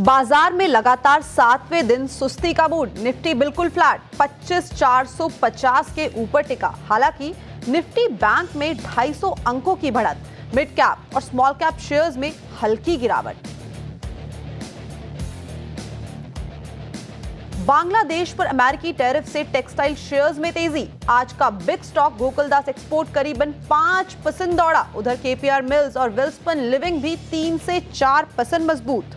बाजार में लगातार 7वें दिन सुस्ती का मूड। निफ्टी बिल्कुल फ्लैट 25,450 के ऊपर टिका। हालांकि निफ्टी बैंक में 250 अंकों की बढ़त। मिड कैप और स्मॉल कैप शेयर्स में हल्की गिरावट। बांग्लादेश पर अमेरिकी टैरिफ से टेक्सटाइल शेयर्स में तेजी। आज का बिग स्टॉक गोकुलदास एक्सपोर्ट करीबन 5% दौड़ा। उधर केपीआर मिल्स और वेल्सपन लिविंग भी 3 से 4% मजबूत।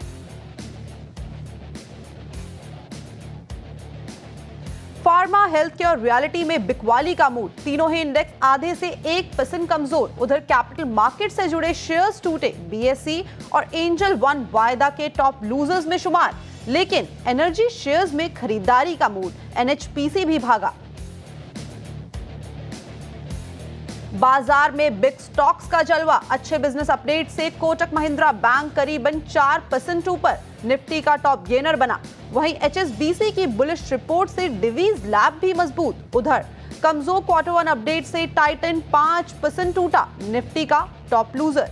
फार्मा, हेल्थ केयर और रियलिटी में बिकवाली का मूड। तीनों ही इंडेक्स आधे से 1% कमजोर। उधर कैपिटल मार्केट से जुड़े शेयर्स टूटे। बीएसई और एंजल वन वायदा के टॉप लूजर्स में शुमार। लेकिन एनर्जी शेयर्स में खरीदारी का मूड। एनएचपीसी भी भागा। बाजार में बिग स्टॉक्स का जलवा। अच्छे बिजनेस अपडेट से कोटक महिंद्रा बैंक करीबन 4% ऊपर। निफ्टी का टॉप गेनर बना। वहीं एचएसबीसी की बुलिश रिपोर्ट से डिवीज लैब भी मजबूत। उधर कमजोर क्वार्टर वन अपडेट से टाइटन 5% टूटा। निफ्टी का टॉप लूजर।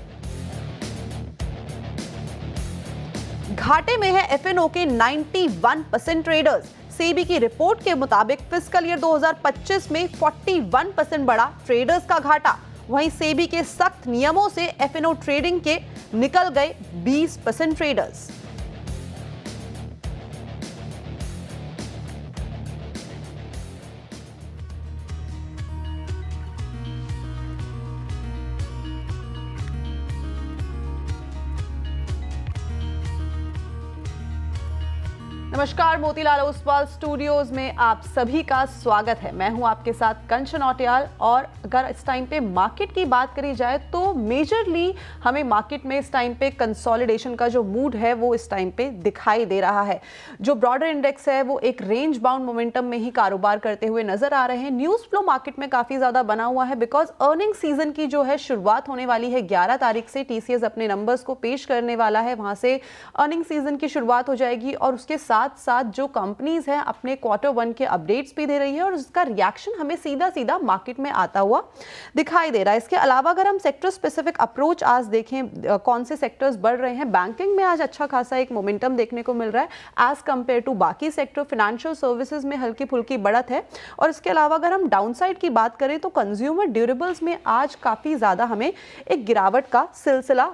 घाटे में है एफएनओ के 91% ट्रेडर्स। सेबी की रिपोर्ट के मुताबिक फिस्कल ईयर 2025 में 41% बढ़ा ट्रेडर्स का घाटा। वहीं सेबी के सख्त नियमों से एफएनओ ट्रेडिंग के निकल गए 20% ट्रेडर्स। नमस्कार, मोतीलाल ओसवाल स्टूडियोज में आप सभी का स्वागत है। मैं हूं आपके साथ कंचन औटियाल। और अगर इस टाइम पे मार्केट की बात करी जाए तो मेजरली हमें मार्केट में इस टाइम पे कंसोलिडेशन का जो मूड है वो इस टाइम पे दिखाई दे रहा है। जो ब्रॉडर इंडेक्स है वो एक रेंज बाउंड मोमेंटम में ही कारोबार करते हुए नजर आ रहे हैं। न्यूज फ्लो मार्केट में काफी ज्यादा बना हुआ है बिकॉज अर्निंग सीजन की जो है शुरुआत होने वाली है। 11 तारीख से टीसीएस अपने नंबर्स को पेश करने वाला है। वहां से अर्निंग सीजन की शुरुआत हो जाएगी और उसके साथ साथ जो कंपनीज हैं अपने क्वार्टर वन के अपडेट्स भी दे रही है और उसका रिएक्शन हमें सीधा सीधा मार्केट में आता हुआ दिखाई दे रहा है। इसके अलावा अगर हम सेक्टर स्पेसिफिक अप्रोच आज देखें कौन से सेक्टर्स बढ़ रहे हैं, बैंकिंग में आज अच्छा खासा एक मोमेंटम देखने को मिल रहा है एज कंपेयर टू बाकी सेक्टर। फाइनेंशियल सर्विसेज में हल्की फुल्की बढ़त है। और इसके अलावा अगर हम डाउनसाइड की बात करें तो कंज्यूमर ड्यूरेबल्स में आज काफी ज्यादा हमें एक गिरावट का सिलसिला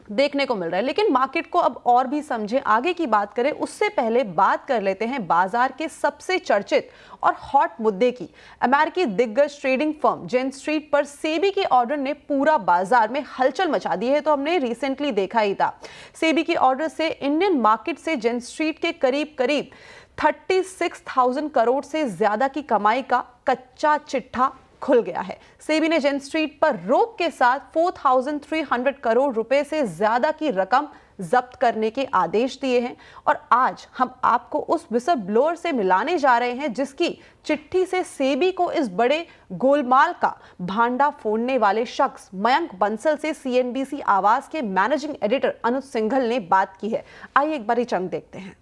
देखने को मिल रहा है। लेकिन मार्केट को अब और भी समझे आगे की बात करें उससे पहले बात कर लेते हैं बाजार के सबसे चर्चित और हॉट मुद्दे की। अमेरिकी दिग्गज ट्रेडिंग फर्म जेन स्ट्रीट पर सेबी के ऑर्डर ने पूरा बाजार में हलचल मचा दी है। तो हमने रिसेंटली देखा ही था सेबी के ऑर्डर से इंडियन मार्केट से जेन स्ट्रीट के करीब करीब 36,000 करोड़ से ज्यादा की कमाई का कच्चा चिट्ठा खुल गया है। सेबी ने जेन स्ट्रीट पर रोक के साथ 4,300 करोड़ रुपए से ज्यादा की रकम जब्त करने के आदेश दिए हैं। और आज हम आपको उस विसल ब्लोअर से मिलाने जा रहे हैं जिसकी चिट्ठी से सेबी को इस बड़े गोलमाल का भांडा फोड़ने वाले शख्स मयंक बंसल से सीएनबीसी आवाज के मैनेजिंग एडिटर अनुज सिंघल ने बात की है। आइए एक बार ये चंक देखते हैं।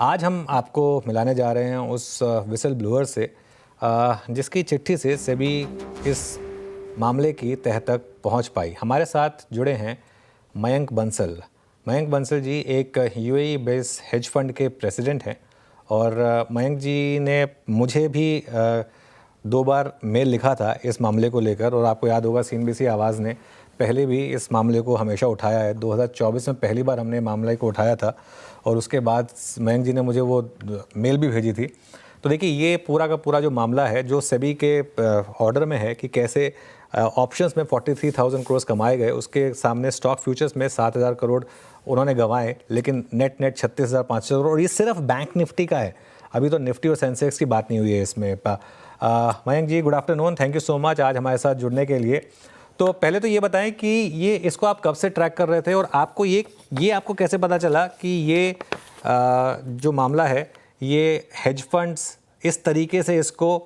आज हम आपको मिलाने जा रहे हैं उस विसल ब्लोअर से जिसकी चिट्ठी से सेबी इस मामले की तह तक पहुंच पाई। हमारे साथ जुड़े हैं मयंक बंसल। मयंक बंसल जी एक यूएई बेस्ड हेज फंड के प्रेसिडेंट हैं और मयंक जी ने मुझे भी 2 बार मेल लिखा था इस मामले को लेकर। और आपको याद होगा सीएनबीसी आवाज़ ने पहले भी इस मामले को हमेशा उठाया है। 2024 में पहली बार हमने मामले को उठाया था और उसके बाद मयंक जी ने मुझे वो मेल भी भेजी थी। तो देखिए ये पूरा का पूरा जो मामला है जो सेबी के ऑर्डर में है कि कैसे ऑप्शंस में 43,000 करोड़ कमाए गए, उसके सामने स्टॉक फ्यूचर्स में 7,000 करोड़ उन्होंने गंवाए, लेकिन नेट 36,500 करोड़। और ये सिर्फ बैंक निफ्टी का है, अभी तो निफ्टी और सेंसेक्स की बात नहीं हुई है इसमें। Mayank ji good afternoon, thank you so much आज हमारे साथ जुड़ने के लिए। तो पहले तो ये बताएं कि ये इसको आप कब से ट्रैक कर रहे थे और आपको ये आपको कैसे पता चला कि ये जो मामला है ये हेज फंड्स इस तरीके से इसको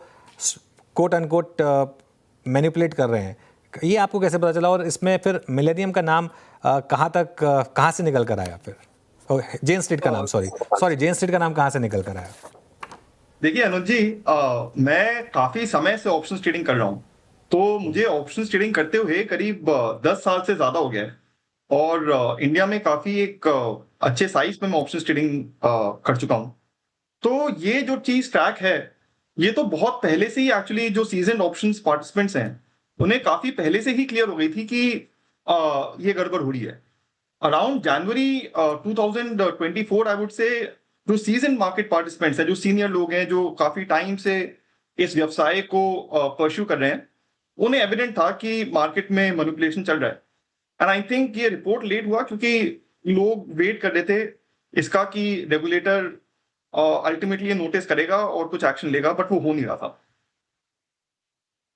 कोट अनकोट मैनिपुलेट कर रहे हैं, ये आपको कैसे पता चला? और इसमें फिर मिलेनियम का नाम कहाँ से निकल कर आया? फिर जेन स्ट्रीट का नाम जेन स्ट्रीट का नाम कहाँ से निकल कर आया? देखिए अनुज जी, मैं काफी समय से ऑप्शंस ट्रेडिंग कर रहा हूँ तो मुझे ऑप्शंस ट्रेडिंग करते हुए करीब 10 साल से ज्यादा हो गया है। और इंडिया में काफी एक अच्छे साइज में मैं ऑप्शंस ट्रेडिंग कर चुका हूँ। तो ये जो चीज ट्रैक है, ये तो बहुत पहले से ही एक्चुअली जो सीजन ऑप्शंस पार्टिसिपेंट्स हैं उन्हें काफी पहले से ही क्लियर हो गई थी कि ये गड़बड़ हो रही है। Around January 2024 I would say जो सीजन मार्केट पार्टिसिपेंट्स हैं, जो सीनियर लोग हैं, जो काफी टाइम से इस व्यवसाय को परस्यू कर रहे हैं, उन्हें एविडेंट था कि मार्केट में मैनिपुलेशन चल रहा है। एंड आई थिंक ये रिपोर्ट लेट हुआ क्योंकि लोग वेट कर रहे थे इसका कि रेगुलेटर अल्टीमेटली नोटिस करेगा और कुछ एक्शन लेगा, बट वो हो नहीं रहा था।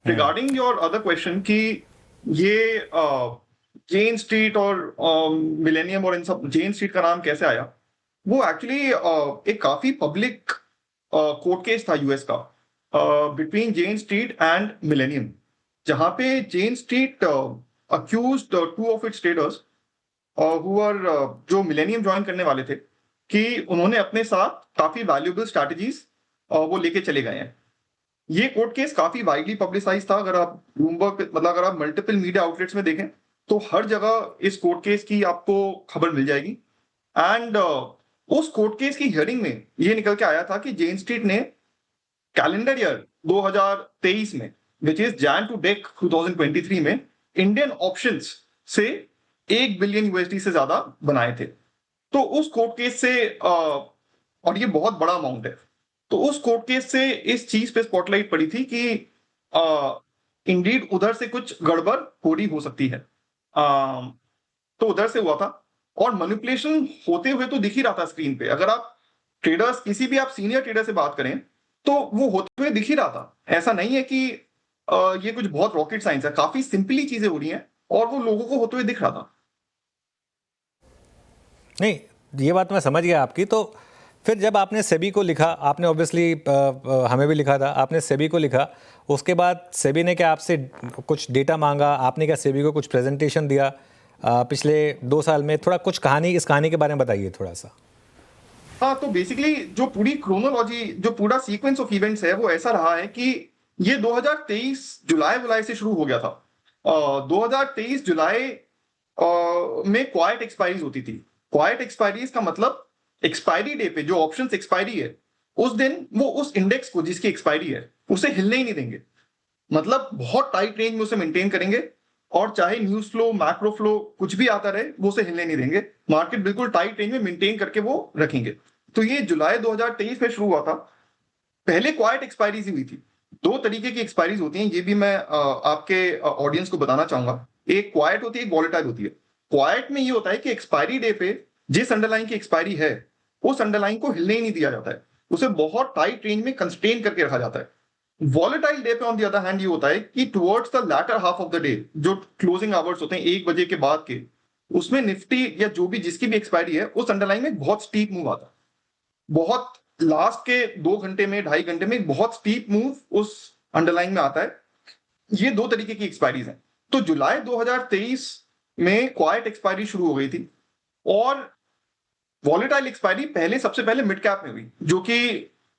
रिगार्डिंग योर अदर क्वेश्चन कि ये जेन स्ट्रीट और मिलेनियम और इन सब, जेन स्ट्रीट का नाम कैसे आया, वो एक्चुअली एक काफी पब्लिक कोर्ट केस था यूएस का between Jane Street and Millennium, जहां पे Jane Street accused two of its traders who are जो मिलेनियम ज्वाइन करने वाले थे कि उन्होंने अपने साथ काफी वैल्यूएबल स्ट्रैटेजीज वो लेके चले गए हैं। ये कोर्ट केस काफी वाइडली पब्लिसाइज था। अगर आप ब्लूमबर्ग, मतलब अगर आप मल्टीपल मीडिया आउटलेट्स में देखें तो हर जगह इस कोर्ट केस की आपको खबर मिल जाएगी। एंड उस कोर्ट केस की हियरिंग में ये निकल के आया था कि जेन स्ट्रीट ने कैलेंडर ईयर 2023 में, which is Jan to Dec 2023 में, इंडियन ऑप्शंस से 1 बिलियन यूएसडी से ज्यादा बनाए थे। तो उस कोर्ट केस से और ये बहुत बड़ा अमाउंट है, तो उस कोर्ट केस से इस चीज पे स्पॉटलाइट पड़ी थी कि इंडीड उधर से कुछ गड़बड़ हो रही हो सकती है। तो उधर से हुआ था और मैनिपुलेशन होते हुए तो दिख ही रहा था स्क्रीन पे। अगर आप ट्रेडर्स, किसी भी आप सीनियर ट्रेडर से बात करें तो वो होते हुए दिख ही रहा था। ऐसा नहीं है कि ये कुछ बहुत रॉकेट साइंस है, काफी सिंपली चीजें हो रही हैं और वो लोगों को होते हुए दिख रहा था। नहीं, ये बात मैं समझ गया आपकी। तो फिर जब आपने सेबी को लिखा, आपने ऑब्वियसली हमें भी लिखा था, आपने सेबी को लिखा, उसके बाद सेबी ने क्या आपसे कुछ डेटा मांगा, आपने क्या सेबी को कुछ प्रेजेंटेशन दिया पिछले 2 साल में? थोड़ा कुछ कहानी, इस कहानी के बारे में बताइए थोड़ा सा। हाँ, तो बेसिकली जो पूरी क्रोनोलॉजी, जो पूरा सीक्वेंस ऑफ इवेंट्स है, वो ऐसा रहा है कि ये 2023 जुलाई से शुरू हो गया था। 2023 जुलाई में क्वाइट एक्सपायरीज होती थी। क्वाइट एक्सपायरीज का मतलब एक्सपायरी डे पे जो ऑप्शंस एक्सपायरी है उस दिन वो उस इंडेक्स को जिसकी एक्सपायरी है उसे हिलने ही नहीं देंगे। मतलब बहुत टाइट रेंज में उसे मेंटेन करेंगे और चाहे न्यूज फ्लो, मैक्रो फ्लो कुछ भी आता रहे, वो उसे हिलने नहीं देंगे। मार्केट बिल्कुल टाइट रेंज में मेंटेन करके वो रखेंगे। तो ये जुलाई 2023 में शुरू हुआ था। पहले क्वाइट एक्सपायरीज ही हुई थी। 2 तरीके की एक्सपायरीज होती हैं, ये भी मैं आपके ऑडियंस को बताना चाहूंगा। एक क्वाइट होती है, एक वॉलेटाइल होती है। क्वाइट में ये होता है कि एक्सपायरी डे पे जिस अंडरलाइन की एक्सपायरी है उस अंडरलाइन को हिलने ही नहीं दिया जाता है, उसे बहुत टाइट रेंज में कंस्ट्रेन करके रखा जाता है। वॉलेटाइल डे पे ऑन द अदर हैंड ये होता है कि towards the latter half of the day, जो क्लोजिंग आवर्स होते हैं 1 बजे के बाद के, उसमें निफ्टी या जो भी जिसकी भी एक्सपायरी है उस अंडरलाइन में बहुत स्टीप मूव आता है। बहुत लास्ट के 2 घंटे में, 2.5 घंटे में बहुत स्टीप मूव उस अंडरलाइन में आता है। ये 2 तरीके की एक्सपायरीज हैं। तो जुलाई 2023 में क्वाइट एक्सपायरी शुरू हो गई थी और वॉलेटाइल एक्सपायरी सबसे पहले मिड कैप में हुई, जो कि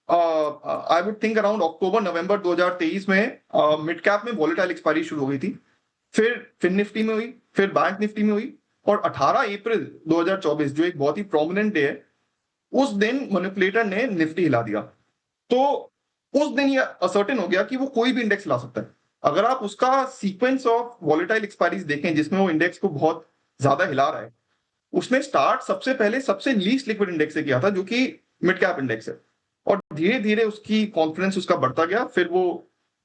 I would think around October November 2023 में मिड कैप में वॉलेटाइल एक्सपायरी शुरू हो गई थी। फिर फिन निफ्टी में हुई, फिर बैंक निफ्टी में हुई और 18 अप्रैल 2024, जो एक बहुत ही प्रोमिनेंट डे है, उस दिन मैनिपुलेटर ने निफ्टी हिला दिया। तो उस दिन ये असर्टेन हो गया कि वो कोई भी इंडेक्स ला सकता है। अगर आप उसका सीक्वेंस ऑफ वॉलेटाइल एक्सपायरीज देखें जिसमें वो इंडेक्स को बहुत ज्यादा हिला रहा है, उसने स्टार्ट सबसे पहले सबसे लीस्ट लिक्विड इंडेक्स से किया था, जो कि मिड कैप इंडेक्स है, और धीरे धीरे उसकी कॉन्फिडेंस उसका बढ़ता गया। फिर वो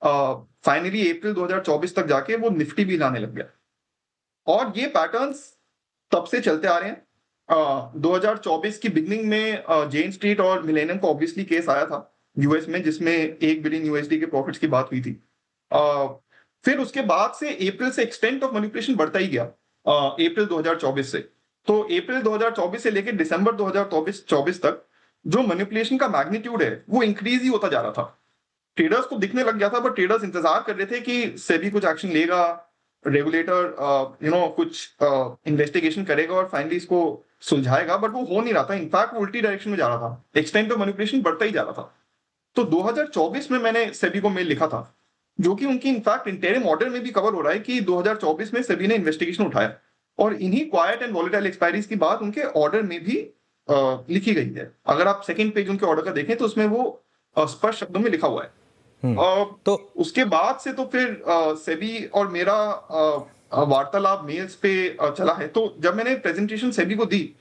फाइनली अप्रैल 2024 तक जाके वो निफ्टी भी लाने लग गया। और ये पैटर्न्स तब से चलते आ रहे हैं। 2024 की बिगनिंग में जेन स्ट्रीट और मिलेनियम का ऑब्वियसली केस आया था यूएस में, जिसमें 1 बिलियन यूएसडी के प्रॉफिट्स की बात हुई थी। फिर उसके बाद से अप्रैल से एक्सटेंट ऑफ मैनिपुलेशन बढ़ता ही गया अप्रैल 2024 से। तो अप्रैल 2024 से लेकर दिसंबर 2024 तक जो मैनिपुलेशन का मैग्नीट्यूड है वो इंक्रीज ही होता जा रहा था। ट्रेडर्स को दिखने लग गया था, बट ट्रेडर्स इंतजार कर रहे थे कि सेबी कुछ एक्शन लेगा, रेगुलेटर कुछ इन्वेस्टिगेशन करेगा और फाइनली इसको सुलझाएगा, बट वो हो नहीं रहा था। इनफैक्ट वो उल्टी डायरेक्शन में जा रहा था, एक्सटेंट ऑफ मैनिपुलेशन बढ़ता ही जा रहा था। तो 2024 में मैंने सेबी को मेल लिखा था जो कि उनकी इनफैक्ट इंटरिम ऑर्डर में भी कवर हो रहा है कि 2024 में सेबी ने इन्वेस्टिगेशन उठाया और इन्हीं क्वाइट एंड वॉलेटाइल एक्सपायरीज की बात उनके ऑर्डर में भी लिखी गई है। अगर आप सेकंड पेज उनके ऑर्डर का देखें तो उसमें वो स्पष्ट शब्दों में लिखा हुआ है। तो उसके बाद से तो फिर सेबी और मेरा वार्तालाप मेल्स पे चला है। तो जब मैंने प्रेजेंटेशन सेबी को दी,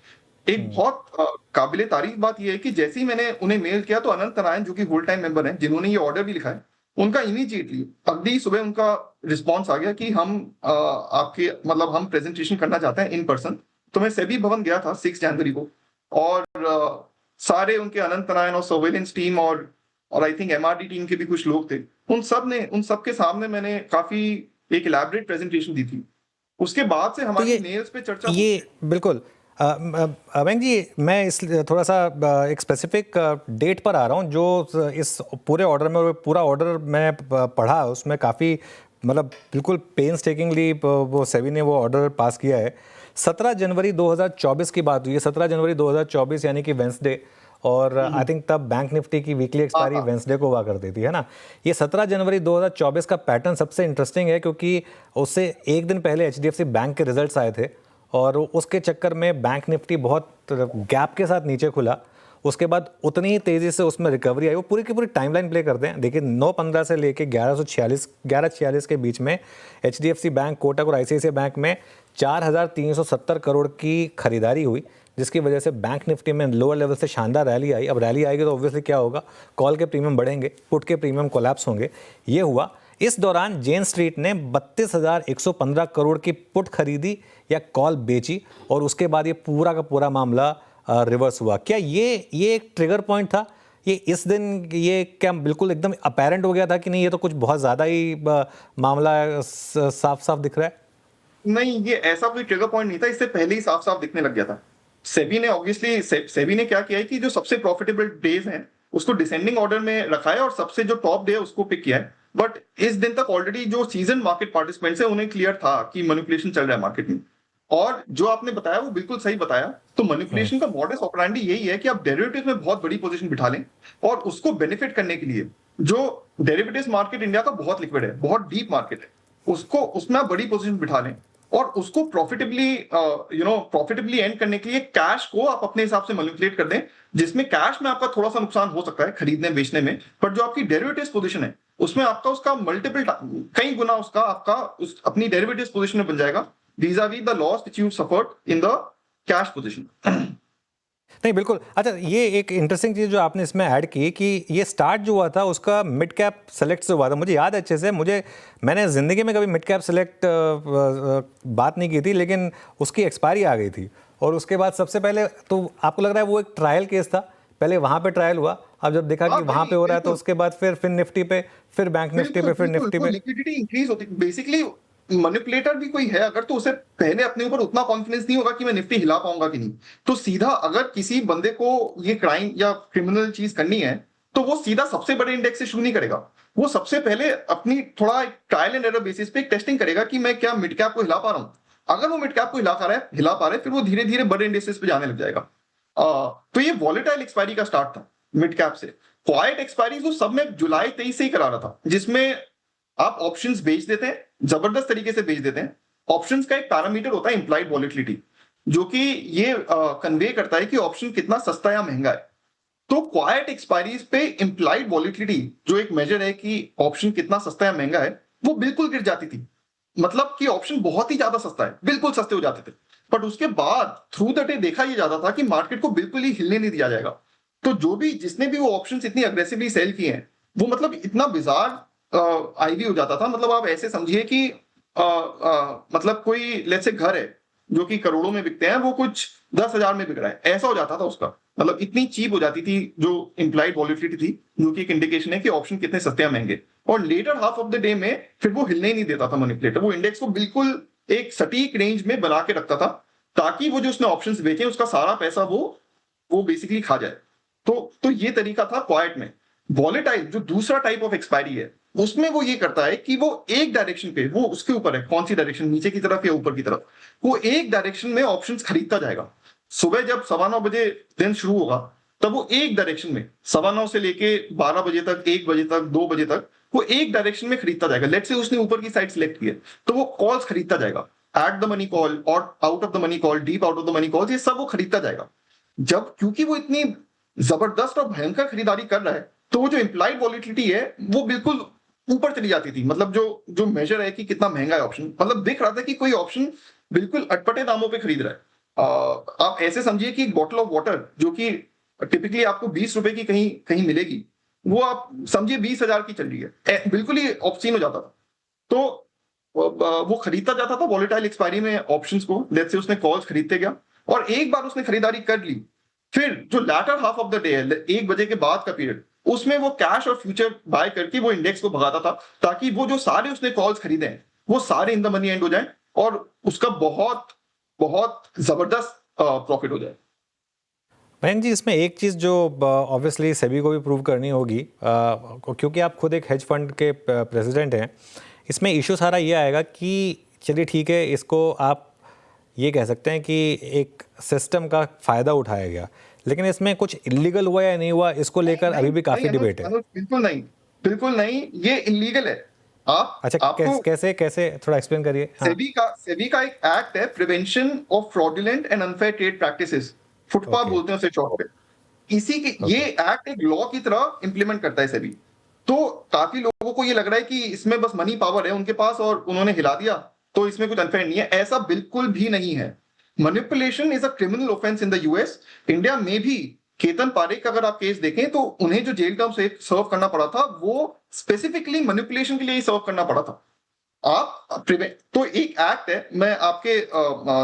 एक बहुत काबिले तारीफ बात यह है कि जैसे ही मैंने उन्हें मेल किया तो अनंत नारायण जो कि होल टाइम मेंबर हैं, जिन्होंने ये ऑर्डर भी लिखा है, उनका इमीडिएटली अगली सुबह उनका रिस्पांस आ गया कि हम आपके मतलब हम प्रेजेंटेशन करना चाहते हैं इन पर्सन। तो मैं सेबी भवन गया था 6 जनवरी को और सारे उनके अनंत नारायण और सर्वेलेंस टीम और आई थिंक एमआरडी टीम के भी कुछ लोग थे, उन सब के सामने मैंने काफी एक इलैबोरेट प्रेजेंटेशन दी थी। उसके बाद से हमारी मेल्स पे चर्चा ये बिल्कुल अवैंग जी, मैं इस थोड़ा सा एक स्पेसिफिक डेट पर आ रहा हूँ जो इस पूरे ऑर्डर में, पूरा ऑर्डर मैं पढ़ा, उसमें काफ़ी मतलब बिल्कुल पेन्स टेकिंगली वो सेबी ने वो ऑर्डर पास किया है। 17 जनवरी 2024 की बात हुई है, 17 जनवरी 2024 यानी कि वेंसडे, और आई थिंक तब बैंक निफ्टी की वीकली एक्सपायरी वेंसडे को हुआ करती थी, है ना। ये 17 जनवरी 2024 का पैटर्न सबसे इंटरेस्टिंग है क्योंकि उससे एक दिन पहले एचडीएफसी बैंक के रिजल्ट्स आए थे और उसके चक्कर में बैंक निफ्टी बहुत गैप के साथ नीचे खुला। उसके बाद उतनी ही तेज़ी से उसमें रिकवरी आई। वो पूरी की पूरी टाइमलाइन प्ले करते हैं। देखिए 9/15 से लेके 1146 के बीच में एचडीएफसी बैंक, कोटक और आईसीआईसीआई बैंक में 4,370 करोड़ की खरीदारी हुई, जिसकी वजह से बैंक निफ्टी में लोअर लेवल से शानदार रैली आई। अब रैली आएगी तो ऑब्वियसली क्या होगा, कॉल के प्रीमियम बढ़ेंगे, पुट के प्रीमियम कोलैप्स होंगे। ये हुआ। इस दौरान जेन स्ट्रीट ने 32,115 करोड़ की पुट खरीदी या कॉल बेची और उसके बाद ये पूरा का पूरा मामला रिवर्स हुआ। क्या ये एक ट्रिगर पॉइंट था? ये इस दिन ये क्या बिल्कुल एकदम अपैरेंट हो गया था कि नहीं ये तो कुछ बहुत ज़्यादा ही मामला साफ साफ दिख रहा है? नहीं, ये ऐसा कोई ट्रिगर पॉइंट नहीं था, इससे पहले ही साफ साफ दिखने लग गया था। सेबी ने ऑब्वियसली सेबी ने क्या किया है कि जो सबसे प्रॉफिटेबल डेज हैं उसको डिसेंडिंग ऑर्डर में रखा है और सबसे जो टॉप डे है उसको पिक किया है। बट इस दिन तक ऑलरेडी जो सीजन मार्केट पार्टिसिपेंट्स है उन्हें क्लियर था कि मैनिपुलेशन चल रहा है मार्केट में। और जो आपने बताया वो बिल्कुल सही बताया। तो मैनिपुलेशन का मॉडस ऑपरेंडी यही है कि आप डेरिवेटिव्स में बहुत बड़ी पोजीशन बिठा लें और उसको बेनिफिट करने के लिए, जो डेरिवेटिव्स मार्केट इंडिया का बहुत लिक्विड है, बहुत डीप मार्केट है, उसको उसमें आप बड़ी पोजीशन बिठा लें और उसको प्रॉफिटेबली एंड करने के लिए कैश को आप अपने हिसाब से मैनिपुलेट कर दें, जिसमें कैश में आपका थोड़ा सा नुकसान हो सकता है खरीदने बेचने में, बट जो आपकी डेरिवेटिव्स पोजीशन है उसमें आपका उसका मल्टीपल कई गुना उसका आपका उस अपनी डेरिवेटिव्स पोजीशन में बन जाएगा vis-a-vis the loss which you suffered in the cash position. नहीं बिल्कुल। अच्छा, ये एक इंटरेस्टिंग चीज़ जो आपने इसमें ऐड की कि ये स्टार्ट जो हुआ था उसका मिड कैप सेलेक्ट से हुआ था। मुझे याद है अच्छे से, मैंने ज़िंदगी में कभी मिड कैप सेलेक्ट बात नहीं की थी, लेकिन उसकी एक्सपायरी आ गई थी और उसके बाद सबसे पहले तो आपको लग रहा है वो एक ट्रायल केस था, पहले वहाँ पे ट्रायल हुआ, अब जब देखा कि वहाँ पे हो रहा है तो उसके बाद फिर निफ्टी पे, फिर बैंक निफ्टी पे, फिर निफ्टी पे लिक्विडिटी इंक्रीज होती है। बेसिकली मैनिपुलेटर भी कोई है अगर तो उसे पहले अपने ऊपर उतना कॉन्फिडेंस नहीं होगा कि मैं निफ्टी हिला पाऊंगा कि नहीं, तो सीधा अगर किसी बंदे को ये क्राइम या क्रिमिनल चीज करनी है तो वो सीधा सबसे बड़े इंडेक्स से शुरू नहीं करेगा। वो सबसे पहले अपनी थोड़ा ट्रायल एंड एरर बेसिस पे एक टेस्टिंग करेगा कि मैं क्या मिड कैप को हिला पा रहा हूं। अगर वो मिड कैप को हिला पा रहा है फिर वो धीरे धीरे बड़े इंडेक्सेस पे जाने लग जाएगा। तो ये वॉलेटाइल एक्सपायरी का स्टार्ट था मिड कैप से। क्वाइट एक्सपायरी वो सब में जुलाई 23 से ही करा रहा था, जिसमें आप ऑप्शंस बेच देते हैं, जबरदस्त तरीके से बेच देते हैं। ऑप्शंस का एक पैरामीटर होता है इंप्लाइड वॉलेटिलिटी, जो कि ये कन्वे करता है कि ऑप्शन कितना सस्ता या महंगा है। तो क्वाइट एक्सपायरीज पे इंप्लाइड वॉलेटिलिटी जो एक मेजर है कि ऑप्शन कितना सस्ता या महंगा है, वो बिल्कुल गिर जाती थी। मतलब कि ऑप्शन बहुत ही ज्यादा सस्ता है, बिल्कुल सस्ते हो जाते थे। बट उसके बाद थ्रू द डे देखा यह जाता था कि मार्केट को बिल्कुल ही हिलने नहीं दिया जाएगा। तो जिसने भी वो ऑप्शंस इतनी अग्रेसिवली सेल किए हैं वो मतलब इतना बिजार आईवी हो जाता था। मतलब आप ऐसे समझिए कि मतलब कोई लेट्स से घर है जो कि करोड़ों में बिकते हैं, वो कुछ 10,000 में बिक रहा है, ऐसा हो जाता था उसका। मतलब इतनी चीप हो जाती थी जो इंप्लाइड वॉलेटिलिटी थी, जो कि एक इंडिकेशन है कि ऑप्शन कितने सस्ते या महंगे। और latter half of the day में फिर वो हिलने ही नहीं देता था मैनिपुलेटर, वो इंडेक्स को बिल्कुल एक सटीक रेंज में बना के रखता था ताकि वो जो उसने ऑप्शंस बेचे उसका सारा पैसा वो बेसिकली खा जाए। तो ये तरीका था क्वाइट में। वॉलेटाइल जो दूसरा टाइप ऑफ एक्सपायरी है उसमें वो ये करता है कि वो एक डायरेक्शन पे, वो उसके ऊपर है कौन सी डायरेक्शन, नीचे की तरफ या ऊपर की तरफ, वो एक डायरेक्शन में ऑप्शंस खरीदता जाएगा। सुबह जब 9:15 बजे दिन शुरू होगा तब वो एक डायरेक्शन में 9:15 से लेके 12 बजे तक, 1 बजे तक, 2 बजे तक वो एक डायरेक्शन में खरीदता जाएगा। लेट्स से उसने ऊपर की साइड सिलेक्ट की है तो वो कॉल्स खरीदता जाएगा, एट द मनी कॉल और out of the money call, deep out of the money call, ये सब वो खरीदता जाएगा। जब क्योंकि वो इतनी जबरदस्त और भयंकर खरीदारी कर रहा है तो वो जो इम्प्लाइड वॉलिटिलिटी है वो बिल्कुल ऊपर चली जाती थी। मतलब जो मेजर है कि कितना महंगा है ऑप्शन, मतलब दिख रहा था कि कोई ऑप्शन बिल्कुल अटपटे दामों पे खरीद रहा है। आप ऐसे समझिए कि एक बॉटल ऑफ वाटर जो कि टिपिकली आपको 20 रुपए की कहीं कहीं मिलेगी, वो आप समझिए 20,000 की चल रही है, बिल्कुल ही ऑब्सीन हो जाता था। तो वो खरीदता जाता था वॉलेटाइल एक्सपायरी में ऑप्शंस को। लेट्स से उसने कॉल्स खरीदते गया और एक बार उसने खरीदारी कर ली, फिर जो latter half of the day है, 1 बजे के बाद का पीरियड, उसमें वो कैश और फ्यूचर बाय करके वो इंडेक्स को भगाता था ताकि वो जो सारे उसने कॉल्स खरीदे हैं वो सारे इन द मनी एंड हो जाए और उसका बहुत बहुत जबरदस्त प्रॉफिट हो जाए। मयंक जी, इसमें एक चीज़ जो ऑब्वियसली सेबी को भी प्रूव करनी होगी, क्योंकि आप खुद एक हेज फंड के प्रेसिडेंट हैं, इसमें इशू सारा ये आएगा कि चलिए ठीक है, इसको आप ये कह सकते हैं कि एक सिस्टम का फ़ायदा उठाया गया, लेकिन इसमें कुछ इलीगल हुआ या नहीं हुआ, इसको लेकर अभी भी काफ़ी डिबेट है। बिल्कुल नहीं, बिल्कुल नहीं, ये इलीगल है। आप अच्छा, आपको कैसे थोड़ा एक्सप्लेन करिए। हाँ। सेबी का एक एक्ट है, prevention of fraudulent and unfair trade practices, फुटपा Okay. बोलते हैं उसे शॉर्ट पे। इसी के Okay. ये एक्ट एक लॉ की तरह इंप्लीमेंट करता है सेबी। तो काफी लोगों को ये लग रहा है कि इसमें बस मनी पावर है उनके पास और उन्होंने हिला दिया तो इसमें कुछ अनफेयर नहीं है, ऐसा बिल्कुल भी नहीं है। Manipulation is a criminal offence in the US. India में भी केतन पारेख का अगर आप केस देखें तो उन्हें जो जेल टर्म सर्व करना पड़ा था वो स्पेसिफिकली मैनिपुलेशन के लिए ही सर्व करना पड़ा था। आप तो एक एक्ट है, मैं आपके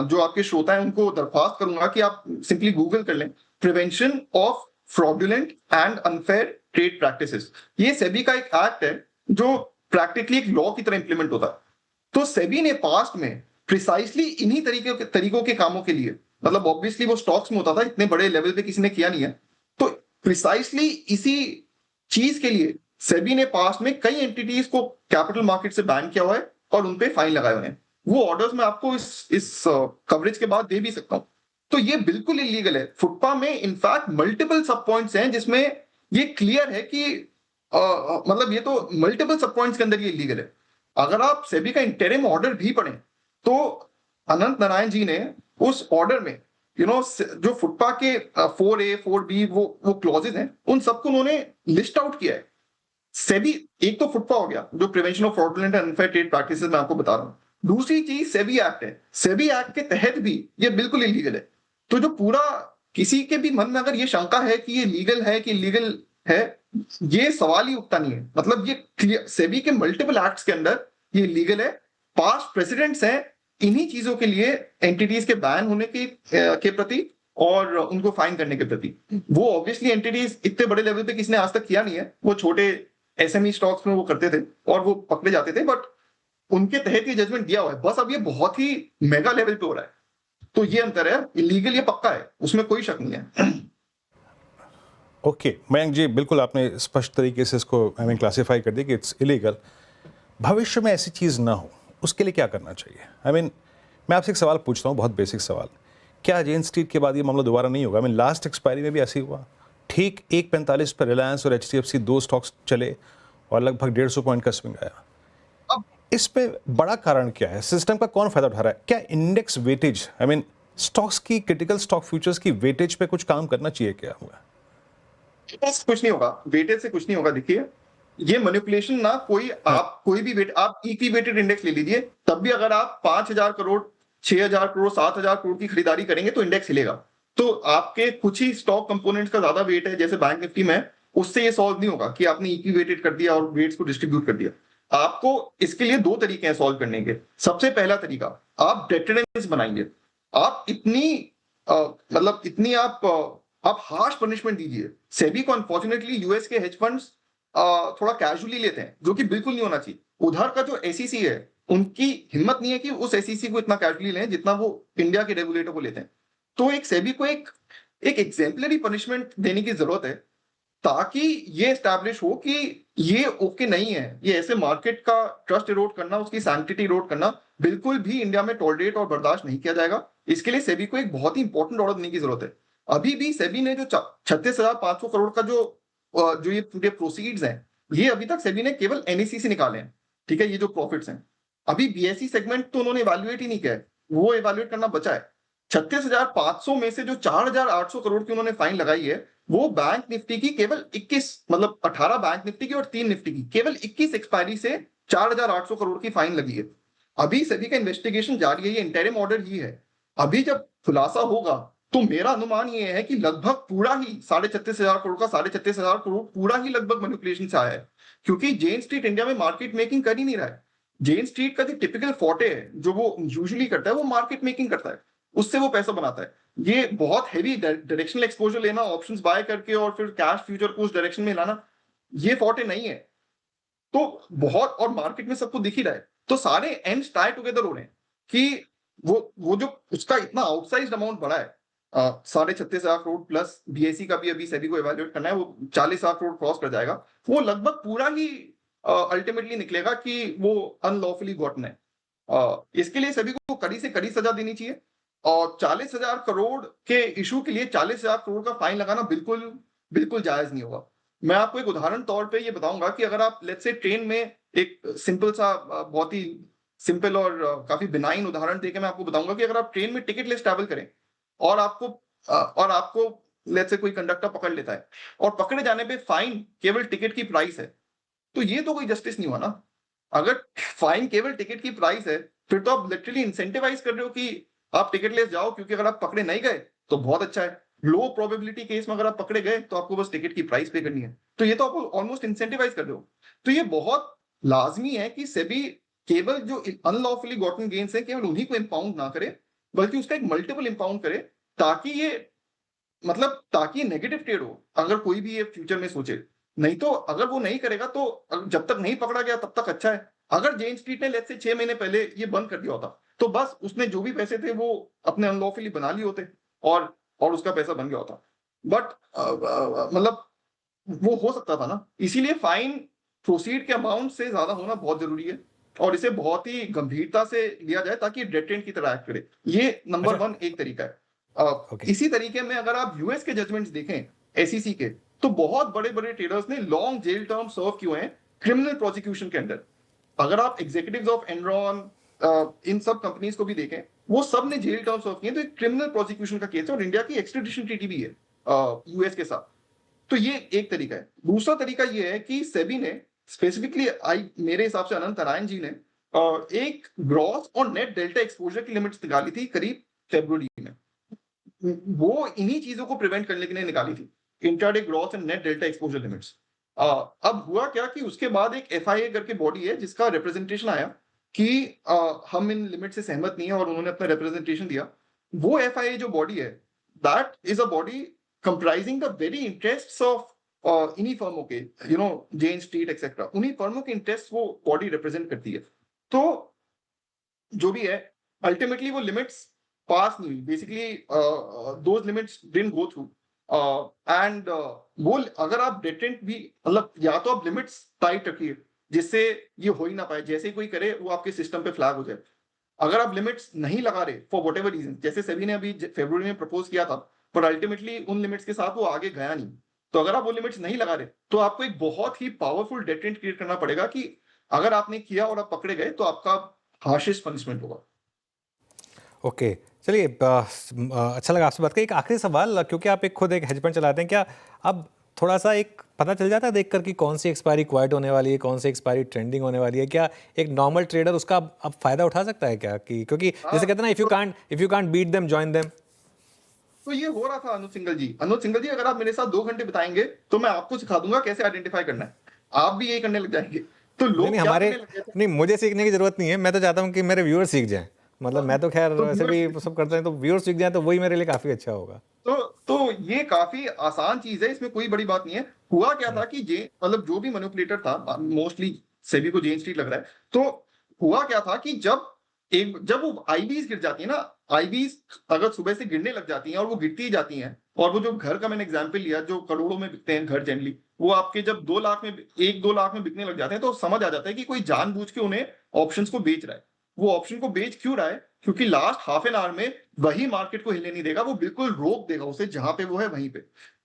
जो आपके श्रोता है उनको दरख्वास्त करूंगा कि आप सिंपली गूगल कर लें, prevention of fraudulent and unfair trade practices. ये सेबी का एक एक्ट है जो प्रैक्टिकली एक लॉ की तरह इंप्लीमेंट होता है। तो सेबी ने पास्ट में प्रिसाइसली इन्हीं तरीकों के कामों के लिए, मतलब ऑब्वियसली वो स्टॉक्स में होता था, इतने बड़े लेवल पे किसी ने किया नहीं है, तो प्रिसाइसली इसी चीज के लिए सेबी ने पास्ट में कई एंटिटीज को कैपिटल मार्केट से बैन किया हुआ है और उनपे फाइन लगाए हुए हैं। वो ऑर्डर्स मैं आपको इस कवरेज के बाद दे भी सकता हूं। तो ये बिल्कुल इलीगल है। फुटपा में इनफैक्ट मल्टीपल सब पॉइंट्स हैं जिसमें ये क्लियर है कि मतलब ये तो मल्टीपल सब पॉइंट्स के अंदर ये इलीगल है। अगर आप सेबी का इंटरिम ऑर्डर भी पढ़ें तो अनंत नारायण जी ने उस ऑर्डर में जो फुटपा के 4A 4B वो क्लॉजेज हैं उन सबको उन्होंने लिस्ट आउट किया है। सेबी, एक तो फुटपा हो गया जो prevention of fraudulent and unfair trade practices मैं आपको बता रहा हूं। दूसरी चीज सेबी एक्ट है। सेबी एक्ट के तहत भी ये बिल्कुल इलीगल है। तो जो पूरा किसी के भी मन में अगर ये शंका है कि ये लीगल है कि इलीगल है, ये सवाल ही उठता नहीं है। मतलब ये सेबी के मल्टीपल एक्ट्स के अंदर ये लीगल है। पास्ट प्रेसिडेंट्स हैं इन्हीं चीजों के लिए, एंटिटीज के बैन होने के प्रति और उनको फाइन करने के प्रति। वो ऑब्वियसली एंटिटीज इतने बड़े लेवल पे किसी ने आज तक किया नहीं है, वो छोटे एसएमई स्टॉक्स में वो करते थे और वो पकड़े जाते थे, बट उनके तहत ये जजमेंट दिया हुआ है। बस अब ये बहुत ही मेगा लेवल पे हो रहा है। तो ये अंतर है, इलीगल ये पक्का है, उसमें कोई शक नहीं है। ओके मयंक जी, बिल्कुल आपने स्पष्ट तरीके से इसको क्लासिफाई कर दिया कि इट्स इलीगल। भविष्य में ऐसी चीज़ ना हो उसके लिए क्या करना चाहिए? मैं आपसे एक सवाल पूछता हूँ, बहुत बेसिक सवाल। क्या जेन स्ट्रीट के बाद ये मामला दोबारा नहीं होगा? लास्ट एक्सपायरी में भी ऐसे ही हुआ। ठीक 1:45 पर रिलायंस और HDFC 2 स्टॉक्स चले और लगभग 150 पॉइंट का स्विंग आया। अब इस पे बड़ा कारण क्या है? सिस्टम का कौन फायदा उठा रहा है? क्या इंडेक्स वेटेज, स्टॉक्स की, क्रिटिकल स्टॉक फ्यूचर्स की वेटेज पे कुछ काम करना चाहिए क्या? कुछ नहीं होगा, वेटेज से कुछ नहीं होगा। देखिए ये मैनिपुलेशन ना, आप कोई भी आप इक्विवेटेड इंडेक्स ले लीजिए, तब भी अगर आप 5,000 करोड़, 6,000 करोड़, 7,000 करोड़ की खरीदारी करेंगे तो इंडेक्स हिलेगा। तो आपके कुछ ही स्टॉक कंपोनेंट्स का ज्यादा वेट है, जैसे बैंक निफ्टी में, उससे ये सॉल्व नहीं होगा कि आपने इक्विवेटेड कर दिया और वेट्स को डिस्ट्रीब्यूट कर दिया। आपको इसके लिए 2 तरीके हैं सॉल्व करने के। सबसे पहला तरीका, आप डेटरेंस बनाएंगे। आप इतनी आप हार्श पनिशमेंट दीजिए। सेबी को अनफॉर्चुनेटली यूएस के हेज फंड्स थोड़ा कैजुअली लेते हैं, जो कि बिल्कुल नहीं होना चाहिए। उधर का जो एसईसी है, उनकी हिम्मत नहीं है कि उस एसईसी को इतना कैजुअली लें जितना वो इंडिया के रेगुलेटर को लेते हैं। तो एक सेबी को एक एग्जेम्पलरी पनिशमेंट देने की जरूरत है ताकि ये एस्टैब्लिश हो कि ये ओके नहीं है। ये ऐसे मार्केट का ट्रस्ट इरोड करना, उसकी सैंक्टिटी इरोड करना बिल्कुल भी इंडिया में टॉलरेट और बर्दाश्त नहीं किया जाएगा। इसके लिए सेबी को एक बहुत ही इंपॉर्टेंट ऑर्डर देने की जरूरत है। अभी भी सेबी ने जो 36,500 करोड़ का जो ये पूरे प्रोसीड्स हैं, ये अभी तक सेबी ने केवल एनएससी से निकाले हैं, ठीक है, ये जो प्रॉफिट्स हैं। अभी बीएसई सेगमेंट तो उन्होंने इवैल्यूएट ही नहीं किया है, वो इवैल्यूएट करना बचा है। 36,500 में से जो 4,800 करोड़ की उन्होंने फाइन लगाई है, वो बैंक निफ्टी की केवल 21, मतलब 18 बैंक निफ्टी की और 3 निफ्टी की, केवल 21 एक्सपायरी से 4,800 करोड़ की फाइन लगी है। अभी सेबी का इन्वेस्टिगेशन जारी है, ये इंटरिम ऑर्डर ही है। अभी जब खुलासा होगा तो मेरा अनुमान ये है कि लगभग पूरा ही 36,500 करोड़ का 36,500 करोड़ पूरा ही लगभग मैनिपुलेशन से आया है, क्योंकि जेन स्ट्रीट इंडिया में मार्केट मेकिंग कर ही नहीं रहा है। जेन स्ट्रीट का जो टिपिकल फोर्टे है, जो वो यूजुअली करता है, वो मार्केट मेकिंग करता है, उससे वो पैसा बनाता है। ये बहुत हैवी डायरेक्शनल एक्सपोजर लेना, ऑप्शंस बाय करके और फिर कैश फ्यूचर को उस डायरेक्शन में लाना, ये फोर्टे नहीं है। तो बहुत, और मार्केट में सबको दिख ही रहा है, तो सारे एंड्स टाई टुगेदर हो रहे हैं कि वो जो उसका इतना आउटसाइज्ड अमाउंट बढ़ा है, 36,500 करोड़ प्लस बीएसई का भी अभी सेबी को इवैल्यूएट करना है, वो 40,000 करोड़ क्रॉस कर जाएगा। वो लगभग पूरा ही अल्टीमेटली निकलेगा कि वो अनलॉफुली गॉटन है। इसके लिए सेबी को कड़ी से कड़ी सजा देनी चाहिए, और 40,000 करोड़ के इशू के लिए 40,000 करोड़ का फाइन लगाना बिल्कुल बिल्कुल जायज नहीं होगा। मैं आपको एक उदाहरण तौर पे ये बताऊंगा कि अगर आप लेट्स से ट्रेन में एक सिंपल सा, बहुत ही सिंपल और काफी बिनाइन उदाहरण देके मैं आपको बताऊंगा कि अगर आप ट्रेन में टिकट लेस ट्रैवल करें और आपको लेट्स से कोई कंडक्टर पकड़ लेता है और पकड़े जाने पे फाइन केवल टिकट की प्राइस है, तो ये तो कोई जस्टिस नहीं हुआ ना। अगर फाइन केवल टिकट की प्राइस है, फिर तो आप लिटरली इंसेंटिवाइज कर रहे हो कि आप टिकट लेस जाओ, क्योंकि अगर आप पकड़े नहीं गए तो बहुत अच्छा है। लो प्रोबेबिलिटी केस में अगर आप पकड़े गए तो आपको बस टिकट की प्राइस पे करनी है, तो ये तो आपको ऑलमोस्ट इंसेंटिवाइज कर रहे हो। तो ये बहुत लाजमी है कि सेबी केवल जो अनलॉफुली गॉटन गेन्स है केवल उन्हीं को इंपाउंड ना करे, बल्कि उसका एक मल्टीपल इंपाउंड करे, ताकि ये ताकि नेगेटिव ट्रेड हो, अगर कोई भी ये फ्यूचर में सोचे। नहीं तो अगर वो नहीं करेगा तो जब तक नहीं पकड़ा गया तब तक अच्छा है। अगर जेन स्ट्रीट ने लेट्स से 6 महीने पहले ये बंद कर दिया होता, तो बस उसने जो भी पैसे थे वो अपने अनलॉफुली बना लिए होते और उसका पैसा बन गया होता। बट मतलब वो हो सकता था ना, इसीलिए फाइन प्रोसीड के अमाउंट से ज्यादा होना बहुत जरूरी है, और इसे बहुत ही गंभीरता से लिया जाए ताकि डेटेंट की तरह एक्ट करे। ये नंबर 1 एक तरीका है। इसी तरीके में अगर आप यूएस के जजमेंट्स देखें एसईसी के, तो बहुत बड़े बड़े ट्रेडर्स ने लॉन्ग जेल टर्म सर्व किए हैं क्रिमिनल प्रोसिक्यूशन के अंडर। अगर आप एग्जीक्यूटिव्स ऑफ एनरॉन, इन सब कंपनीज को भी देखें, वो सब ने जेल टर्म सर्व किए, तो एक क्रिमिनल प्रोसिक्यूशन का केस है और इंडिया की एक्सट्रेडिशन ट्रीटी भी है यूएस के साथ। तो ये एक तरीका है। दूसरा तरीका ये है कि सेबी ने स्पेसिफिकली मेरे हिसाब से अनंत नारायण जी ने एक ग्रॉस और नेट डेल्टा एक्सपोजर की लिमिट्स निकाली थी करीब फरवरी में। वो इन्हीं चीजों को प्रिवेंट करने के लिए निकाली थी, intraday gross and net delta exposure limits. अब हुआ क्या कि उसके बाद एक एफआईए करके बॉडी है जिसका रिप्रेजेंटेशन आया कि हम इन लिमिट से सहमत नहीं है, और उन्होंने अपना रिप्रेजेंटेशन दिया। वो एफआईए जो बॉडी है, that is a body comprising the very interests of इन्हीं फर्मों के, जेन स्ट्रीट एक्सेट्रा, उन्हीं फर्मों के इंटरेस्ट वो बॉडी रिप्रेजेंट करती है। तो जो भी है, अल्टीमेटली वो लिमिट्स पास नहीं हुई, basically those limits didn't go through, and वो अगर आप डेटेंट भी, मतलब या तो आप लिमिट्स टाइट रखिए जिससे ये हो ही ना पाए, जैसे ही कोई करे वो आपके सिस्टम पे फ्लैग हो जाए। अगर आप लिमिट्स नहीं लगा रहे फॉर वट एवर रीजन, जैसे सेबी ने अभी फरवरी में प्रपोज किया था, पर अल्टीमेटली उन लिमिट्स के साथ वो आगे गया नहीं, तो अगर आप वो लिमिट्स नहीं लगा रहे तो आपको एक बहुत ही पावरफुल डेटेंट क्रिएट करना पड़ेगा कि अगर आपने किया और आप पकड़े गए तो आपका हार्शेस्ट पनिशमेंट होगा। ओके, चलिए, अच्छा लगा आपसे बात करके। एक आखिरी सवाल, क्योंकि आप खुद एक हेज फंड चलाते हैं, क्या अब थोड़ा सा एक पता चल जाता है देखकर कि कौन सी एक्सपायरी क्वाइट होने वाली है, कौन सी एक्सपायरी ट्रेंडिंग होने वाली है? क्या एक नॉर्मल ट्रेडर उसका अब फायदा उठा सकता है क्या? कि क्योंकि जैसे कहते हैं ना, if you can't beat them join them. तो ये हो रहा था अनुज सिंघल जी, अगर आप मेरे साथ 2 घंटे बिताएंगे तो मैं आपको सिखा दूंगा कैसे आइडेंटिफाई करना है, आप भी यही करने लग जाएंगे। तो लोग नहीं, हमारे नहीं, मुझे सीखने की जरूरत नहीं है, मैं तो चाहता हूँ कि मेरे व्यूअर्स सीख जाएं। मतलब मैं तो खैर वैसे भी सब करते हैं, तो व्यूअर्स सीख जाएं तो वही मेरे लिए काफी अच्छा होगा। तो ये काफी आसान चीज है, इसमें कोई बड़ी बात नहीं है। हुआ क्या था कि मतलब जो भी मैनिपुलेटर था, मोस्टली सेबी को जेन स्ट्रीट लग रहा है, तो हुआ क्या था कि जब वो आईबीज गिर जाती है ना, आईबीज अगर सुबह से गिरने लग जाती हैं और वो गिरती ही जाती हैं, और वो जो घर का मैंने एग्जांपल लिया, जो करोड़ों में बिकते हैं घर जनरली, वो आपके जब 2 लाख में 1-2 लाख में बिकने लग जाते हैं, तो समझ आ जाता है कि कोई जानबूझ के उन्हें ऑप्शंस को बेच रहा है। वो ऑप्शन को बेच क्यों रहा है? क्योंकि लास्ट हाफ एन आवर में वही मार्केट को हिलने नहीं देगा, वो बिल्कुल रोक देगा उसे जहां पे वो है वहीं पे।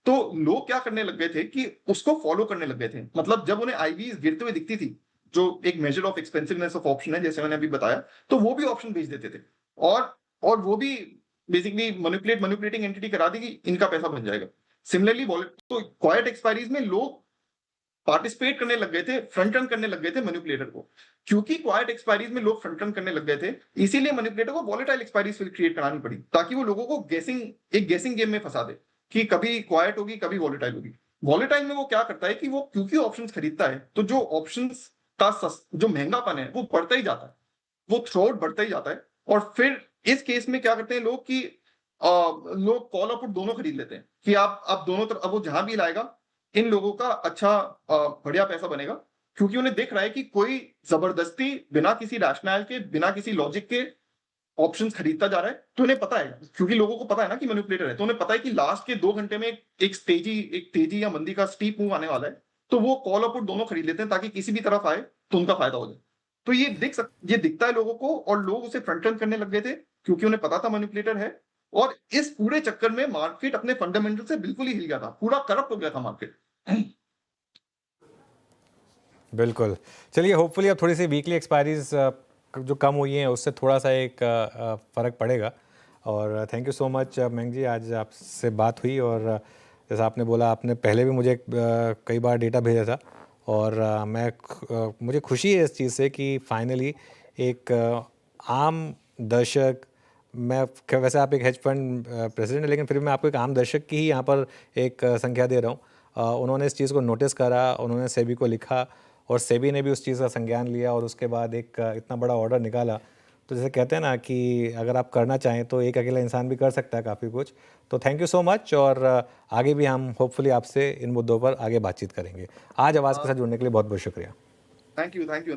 तो लोग क्या करने लग गए थे कि उसको फॉलो करने लग गए थे। मतलब जब उन्हें आईवीज गिरते हुए दिखती थी, जो एक मेजर ऑफ एक्सपेंसिवनेस ऑफ ऑप्शन है जैसे मैंने अभी बताया, तो वो भी ऑप्शन बेच देते थे और वो भी बेसिकली मैनिपुलेटिंग एंटिटी करा दी कि इनका पैसा बन जाएगा। सिमिलरली तो क्वाइट एक्सपायरीज में लोग पार्टिसिपेट करने लग गए थे, फ्रंट रन करने लग गए थे मैनिपुलेटर को। क्योंकि क्वाइट एक्सपायरीज में लोग फ्रंट रन करने लग गए थे, इसीलिए मैनिपुलेटर को वॉलेटाइल एक्सपायरीज क्रिएट करानी पड़ी, ताकि वो लोगों को एक गेसिंग गेम में फंसा दे कि कभी क्वाइट होगी कभी वॉलेटाइल होगी। वॉलेटाइल में वो क्या करता है कि वो क्योंकि ऑप्शंस खरीदता है, तो जो ऑप्शंस का जो महंगापन है वो बढ़ता ही जाता है, वो थ्रोट बढ़ता ही जाता है। और फिर इस केस में क्या करते हैं लोग कि लोग कॉल और पुट दोनों खरीद लेते हैं कि आप दोनों तरफ, अब वो जहां भी लाएगा इन लोगों का अच्छा बढ़िया पैसा बनेगा, क्योंकि उन्हें दिख रहा है कि कोई जबरदस्ती बिना किसी रैशनल के, बिना किसी लॉजिक के ऑप्शंस खरीदता जा रहा है। तो उन्हें पता है, क्योंकि लोगों को पता है ना कि मैनिपुलेटर है, तो उन्हें पता है कि लास्ट के 2 घंटे में एक तेजी या मंदी का स्टीप मूव आने वाला है, तो वो कॉल और पुट दोनों खरीद लेते हैं ताकि किसी भी तरफ आए तो उनका फायदा हो जाए। तो ये दिखता है लोगों को, और लोग उसे फ्रंट रन करने लग गए थे क्योंकि उन्हें पता था मैनिपुलेटर है। और इस पूरे चक्कर में मार्केट अपने फंडामेंटल से बिल्कुल ही हिल गया था, पूरा करप्ट हो गया था मार्केट। बिल्कुल। चलिए, होपफुली अब थोड़ी सी वीकली एक्सपायरीज जो कम हुई हैं उससे थोड़ा सा एक फ़र्क पड़ेगा। और थैंक यू सो मच मेंग जी, आज आपसे बात हुई। और जैसा आपने बोला, आपने पहले भी मुझे कई बार डेटा भेजा था, और मुझे खुशी है इस चीज़ से कि फाइनली एक आम दर्शक, वैसे आप एक हेज फंड प्रेसिडेंट हैं, लेकिन फिर भी मैं आपको एक आम दर्शक की ही यहाँ पर एक संख्या दे रहा हूँ। उन्होंने इस चीज़ को नोटिस करा, उन्होंने सेबी को लिखा, और सेबी ने भी उस चीज़ का संज्ञान लिया, और उसके बाद एक इतना बड़ा ऑर्डर निकाला। तो जैसे कहते हैं ना कि अगर आप करना चाहें तो एक अकेला इंसान भी कर सकता है काफ़ी कुछ। तो थैंक यू सो मच, और आगे भी हम होपफुली आपसे इन मुद्दों पर आगे बातचीत करेंगे। आज आवाज़ के साथ जुड़ने के लिए बहुत बहुत शुक्रिया। Thank you.